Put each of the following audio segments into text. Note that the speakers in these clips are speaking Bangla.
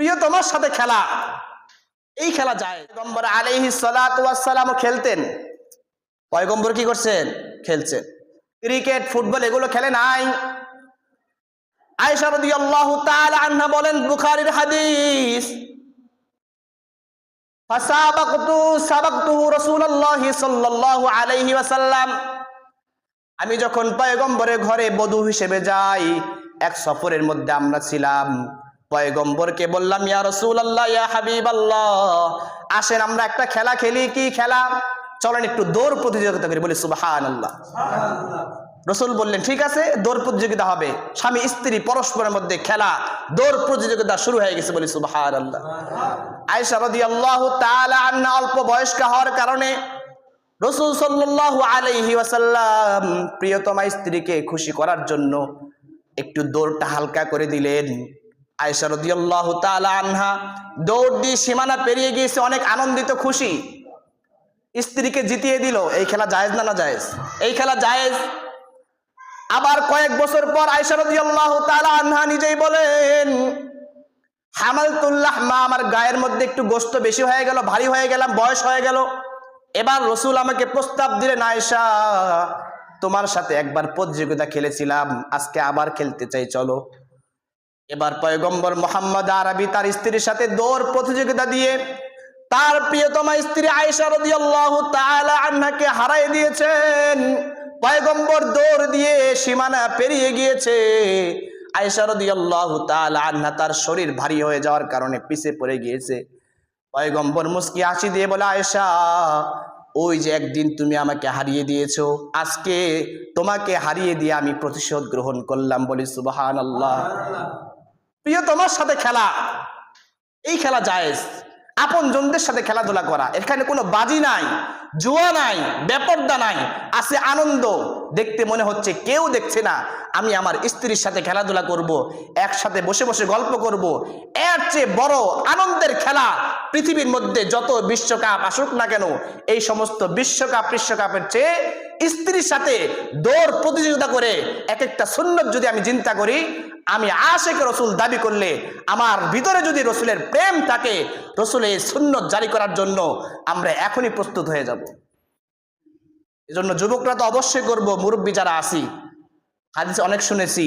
প্রিয়তমার সাথে খেলা, এই খেলা যায়। পয়গম্বর আলাইহিস সালাতু ওয়াস সালাম খেলতেন। পয়গম্বর কি করছেন? খেলছেন। ক্রিকেট, ফুটবল এগুলো খেলে নাই। আয়েশা রাদিয়াল্লাহু তাআলা আনহা বলেন, বুখারীর হাদিস, সাবাকতু রাসূলুল্লাহি সাল্লাল্লাহু আলাইহি ওয়াসাল্লাম, আমি যখন পয়গম্বরের ঘরে বধূ হিসেবে যাই, এক সফরের মধ্যে আমরা ছিলাম। পয়গম্বরকে বললাম, ইয়া রাসূলুল্লাহ, ইয়া হাবিবাল্লাহ, আসেন আমরা একটা খেলা খেলি। কি খেলা? চলেন একটু দৌড় প্রতিযোগিতা করি। বলি সুবহানাল্লাহ। রাসূল বললেন, ঠিক আছে, দৌড় প্রতিযোগিতা হবে। স্বামী স্ত্রী পরস্পরের মধ্যে খেলা, দৌড় প্রতিযোগিতা শুরু হয়ে গেছে। বলি সুবহানাল্লাহ। আয়েশা রাদিয়াল্লাহু তাআলা আনহা অল্প বয়স্কা হওয়ার কারণে রাসূল সাল্লাল্লাহু আলাইহি ওয়াসাল্লাম প্রিয়তমা স্ত্রীকে খুশি করার জন্য একটু দৌড়টা হালকা করে দিলেন। আয়েশা রাদিয়াল্লাহু তাআলা আনহা দৌড় দিয়ে সীমানা পেরিয়ে গিয়েছে, অনেক আনন্দিত খুশি, স্ত্রীকে জিতিয়ে দিল। এই খেলা জায়েজ না জায়েজ? এই খেলা জায়েজ। আবার কয়েক বছর পর আয়েশা রাদিয়াল্লাহু তাআলা আনহা নিজেই বলেন, হামালতুল লাহমা, আমার গায়ের মধ্যে একটু গোশত বেশি হয়ে গেল, ভারী হয়ে গেলাম, বয়স হয়ে গেল। এবার রাসূল আমাকে প্রস্তাব দিলেন, আয়েশা, তোমার সাথে একবার প্রতিযোগিতা খেলেছিলাম, আজকে আবার খেলতে চাই, চলো। এবার পয়গম্বর মুহাম্মদ আরবি তার স্ত্রীর সাথে দৌড় প্রতিযোগিতা দিয়ে তার প্রিয়তমা স্ত্রী আয়েশা রাদিয়াল্লাহু তাআলা আনহাকে হারিয়ে দিয়েছেন। পয়গম্বর দৌড় দিয়ে সীমানা পেরিয়ে গিয়েছে। আয়েশা রাদিয়াল্লাহু তাআলা আনহা তার শরীর ভারী হয়ে যাওয়ার কারণে পিছে পড়ে গিয়েছে। পয়গম্বর মুস্কি হাসি দিয়ে বলে, আয়েশা, ওই যে একদিন তুমি আমাকে হারিয়ে দিয়েছো, আজকে তোমাকে হারিয়ে দিয়ে আমি প্রতিশোধ গ্রহণ করলাম। বলি সুবহানাল্লাহ। প্রিয়তমার সাথে খেলা, এই খেলা জায়েজ। আপন জনদের সাথে খেলাধুলা করা, এখানে কোনো বাজি নাই, জুয়া নাই, বেপরদা নাই, আছে আনন্দ। দেখতে মনে হচ্ছে কেউ দেখছে না, আমি আমার স্ত্রীর সাথে খেলাধুলা করব, একসাথে বসে বসে গল্প করব। এর চেয়ে বড় আনন্দের খেলা পৃথিবীর মধ্যে যত বিশ্বকাপ আসুক না কেন, এই সমস্ত বিশ্বকাপের চেয়ে স্ত্রীর সাথে দৌড় প্রতিযোগিতা করে এক একটা সুন্নত যদি আমি চিন্তা করি, আমি আশিক রাসূল দাবি করলে, আমার ভিতরে যদি রাসূলের প্রেম থাকে, রাসূলের সুন্নত জারি করার জন্য আমরা এখনই প্রস্তুত হয়ে যাব। এজন্য যুবকরা তো অবশ্যই করব, মুরব্বী যারা আছি, হাদিসে অনেক শুনেছি,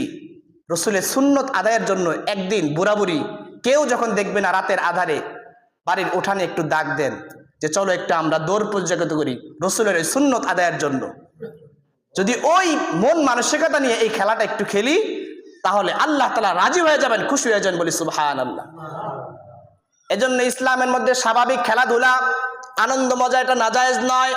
রাসূলের সুন্নত আদায়ের জন্য একদিন বুড়াবুড়ি কেউ যখন দেখবে না, রাতের আধারে বাড়ির উঠানে একটু ডাক দেন যে চলো একটু আমরা দৌড় প্রতিযোগিতা করি রাসূলের এই সুন্নত আদায়ের জন্য। যদি ওই মন মানসিকতা নিয়ে এই খেলাটা একটু খেলি, তাহলে আল্লাহ তাআলা রাজি হয়ে যাবেন, খুশি হয়ে যাবেন। বলি সুবহানাল্লাহ। এজন্য ইসলামের মধ্যে স্বাভাবিক খেলাধুলা, আনন্দ মজা, এটা নাজায়েজ নয়।